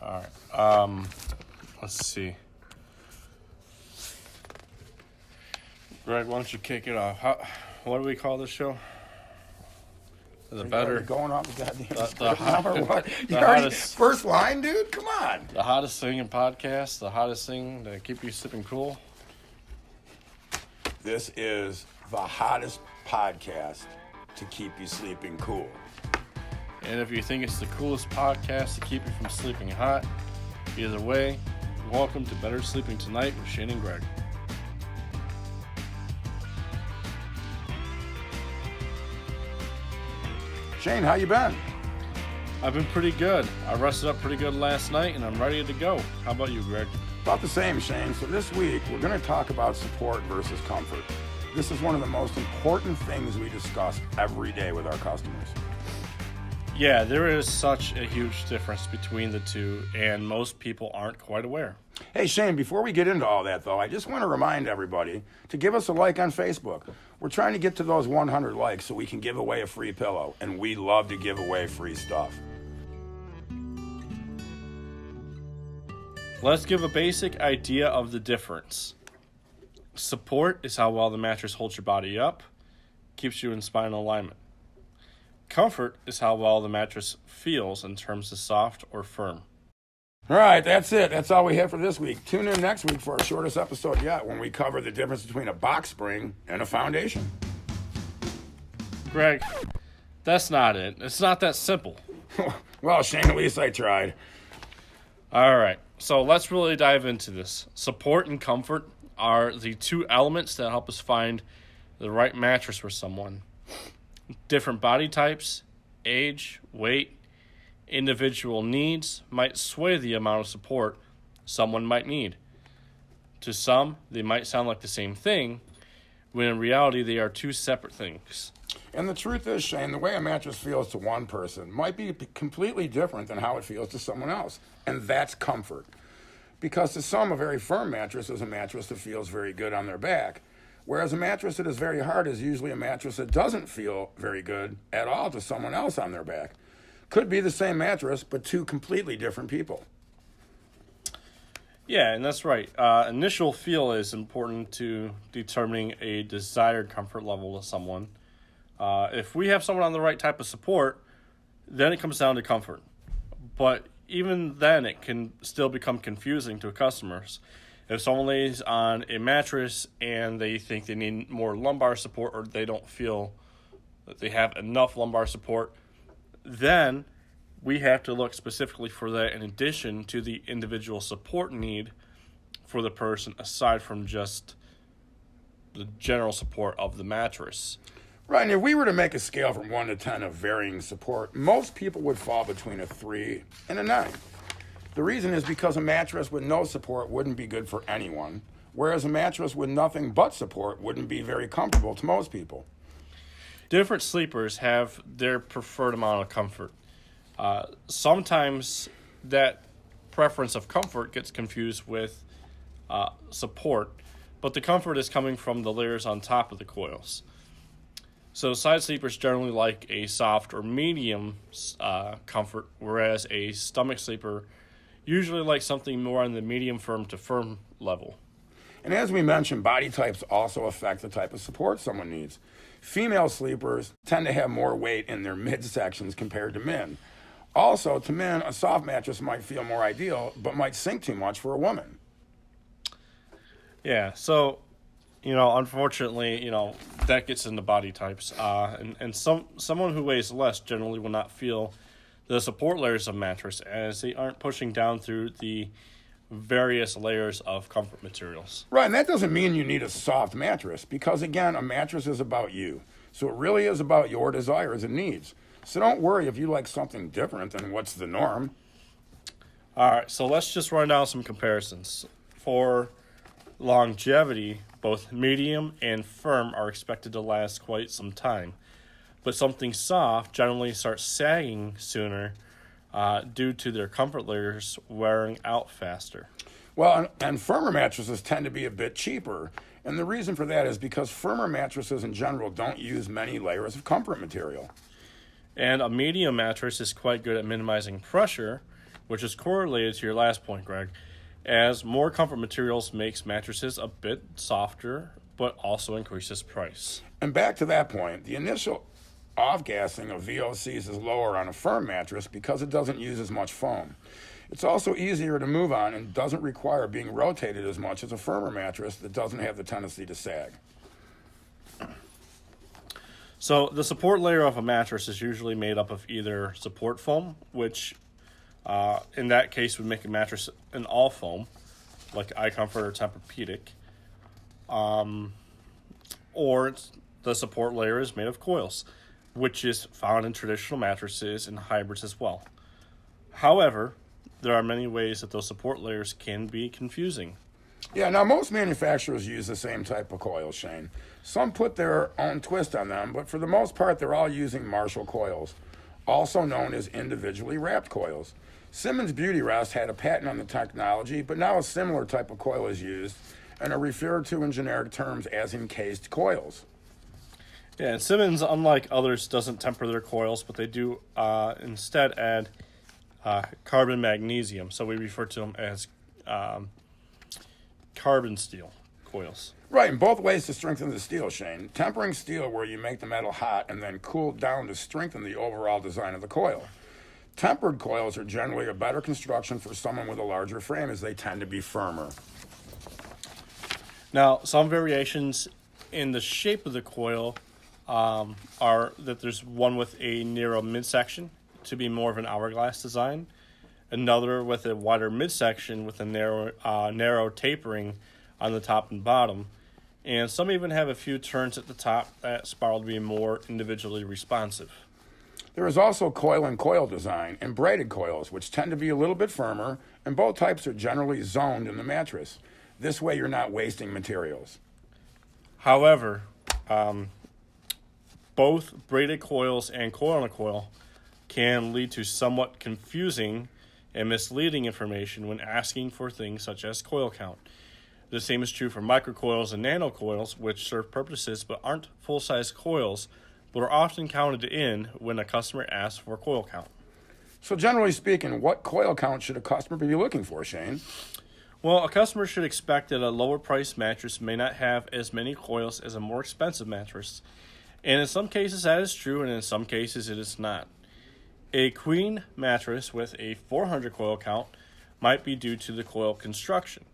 All right. Let's see. Greg, why don't you kick it off? What do we call this show? The better going off the hottest first line, dude. Come on. The hottest thing in podcasts, the hottest thing to keep you sipping cool. This is the hottest podcast to keep you sleeping cool. And if you think it's the coolest podcast to keep you from sleeping hot, either way, welcome to Better Sleeping Tonight with Shane and Greg. Shane, how you been? I've been pretty good. I rested up pretty good last night, and I'm ready to go. How about you, Greg? About the same, Shane. So this week, we're going to talk about support versus comfort. This is one of the most important things we discuss every day with our customers. Yeah, there is such a huge difference between the two, and most people aren't quite aware. Hey, Shane, before we get into all that, though, I just want to remind everybody to give us a like on Facebook. We're trying to get to those 100 likes so we can give away a free pillow, and we love to give away free stuff. Let's give a basic idea of the difference. Support is how well the mattress holds your body up, keeps you in spinal alignment. Comfort is how well the mattress feels in terms of soft or firm. All right, that's it. That's all we have for this week. Tune in next week for our shortest episode yet when we cover the difference between a box spring and a foundation. Greg, that's not it. It's not that simple. Well, Shane, at least I tried. All right, so let's really dive into this. Support and comfort are the two elements that help us find the right mattress for someone. Different body types, age, weight, individual needs might sway the amount of support someone might need. To some, they might sound like the same thing, when in reality they are two separate things. And the truth is, Shane, the way a mattress feels to one person might be completely different than how it feels to someone else. And that's comfort. Because to some, a very firm mattress is a mattress that feels very good on their back. Whereas a mattress that is very hard is usually a mattress that doesn't feel very good at all to someone else on their back. Could be the same mattress, but two completely different people. Yeah, and that's right. Initial feel is important to determining a desired comfort level to someone. If we have someone on the right type of support, then it comes down to comfort. But even then, it can still become confusing to customers. If someone lays on a mattress and they think they need more lumbar support or they don't feel that they have enough lumbar support, then we have to look specifically for that in addition to the individual support need for the person aside from just the general support of the mattress. Right, and if we were to make a scale from 1 to 10 of varying support, most people would fall between a 3 and a 9. The reason is because a mattress with no support wouldn't be good for anyone, whereas a mattress with nothing but support wouldn't be very comfortable to most people. Different sleepers have their preferred amount of comfort. Sometimes that preference of comfort gets confused with support, but the comfort is coming from the layers on top of the coils. So side sleepers generally like a soft or medium comfort, whereas a stomach sleeper usually likes something more on the medium firm to firm level. And as we mentioned, body types also affect the type of support someone needs. Female sleepers tend to have more weight in their midsections compared to men. Also, to men, a soft mattress might feel more ideal, but might sink too much for a woman. Yeah, so, unfortunately, that gets into body types. And someone who weighs less generally will not feel the support layers of mattress as they aren't pushing down through the various layers of comfort materials. Right, and that doesn't mean you need a soft mattress because, again, a mattress is about you. So it really is about your desires and needs. So don't worry if you like something different than what's the norm. All right, so let's just run down some comparisons. For longevity, both medium and firm are expected to last quite some time. But something soft generally starts sagging sooner due to their comfort layers wearing out faster. Well, and firmer mattresses tend to be a bit cheaper. And the reason for that is because firmer mattresses in general don't use many layers of comfort material. And a medium mattress is quite good at minimizing pressure, which is correlated to your last point, Greg, as more comfort materials makes mattresses a bit softer, but also increases price. And back to that point, the initial off-gassing of VOCs is lower on a firm mattress because it doesn't use as much foam. It's also easier to move on and doesn't require being rotated as much as a firmer mattress that doesn't have the tendency to sag. So the support layer of a mattress is usually made up of either support foam, which in that case would make a mattress an all foam, like iComfort or Tempur-Pedic, or the support layer is made of coils, which is found in traditional mattresses and hybrids as well. However, there are many ways that those support layers can be confusing. Yeah, now most manufacturers use the same type of coils, Shane. Some put their own twist on them, but for the most part, they're all using Marshall coils, also known as individually wrapped coils. Simmons Beauty Rest had a patent on the technology, but now a similar type of coil is used and are referred to in generic terms as encased coils. Yeah, and Simmons, unlike others, doesn't temper their coils, but they do instead add carbon magnesium, so we refer to them as carbon steel coils. Right, and both ways to strengthen the steel, Shane. Tempering steel where you make the metal hot and then cool it down to strengthen the overall design of the coil. Tempered coils are generally a better construction for someone with a larger frame as they tend to be firmer. Now, some variations in the shape of the coil are that there's one with a narrow midsection to be more of an hourglass design, another with a wider midsection with a narrow tapering on the top and bottom, and some even have a few turns at the top that spiral to be more individually responsive. There is also coil and coil design and braided coils, which tend to be a little bit firmer, and both types are generally zoned in the mattress. This way you're not wasting materials. However, both braided coils and coil-on-a-coil can lead to somewhat confusing and misleading information when asking for things such as coil count. The same is true for microcoils and nanocoils, which serve purposes but aren't full-size coils, but are often counted in when a customer asks for a coil count. So generally speaking, what coil count should a customer be looking for, Shane? Well, a customer should expect that a lower-priced mattress may not have as many coils as a more expensive mattress. And in some cases that is true, and in some cases it is not. A queen mattress with a 400 coil count might be due to the coil construction.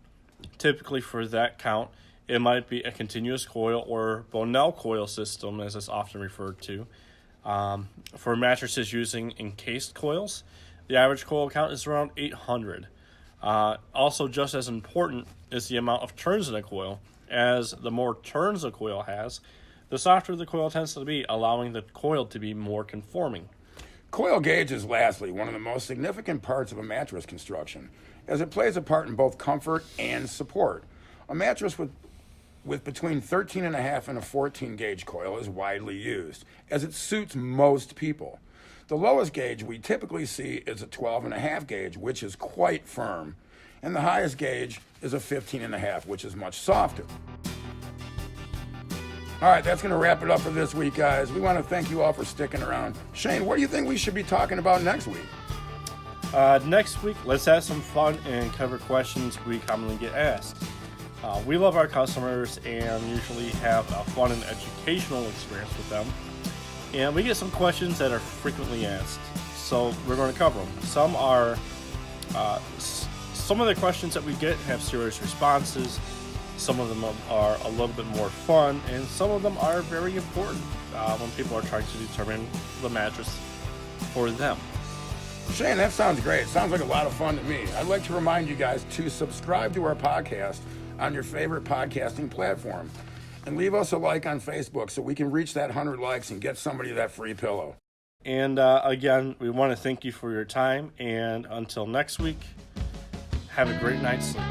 Typically for that count, it might be a continuous coil or Bonnell coil system, as it's often referred to. For mattresses using encased coils, the average coil count is around 800. Also, just as important is the amount of turns in a coil, as the more turns a coil has, the softer the coil tends to be, allowing the coil to be more conforming. Coil gauge is lastly one of the most significant parts of a mattress construction, as it plays a part in both comfort and support. A mattress with between 13.5 and a 14 gauge coil is widely used, as it suits most people. The lowest gauge we typically see is a 12.5 gauge, which is quite firm, and the highest gauge is a 15.5, which is much softer. All right, that's going to wrap it up for this week, guys. We want to thank you all for sticking around. Shane, what do you think we should be talking about next week? Next week, let's have some fun and cover questions we commonly get asked. We love our customers and usually have a fun and educational experience with them. And we get some questions that are frequently asked, so we're going to cover them. Some of the questions that we get have serious responses. Some of them are a little bit more fun, and some of them are very important when people are trying to determine the mattress for them. Shane, that sounds great. It sounds like a lot of fun to me. I'd like to remind you guys to subscribe to our podcast on your favorite podcasting platform, and leave us a like on Facebook so we can reach that 100 likes and get somebody that free pillow. And again, we want to thank you for your time, and until next week, have a great night's sleep.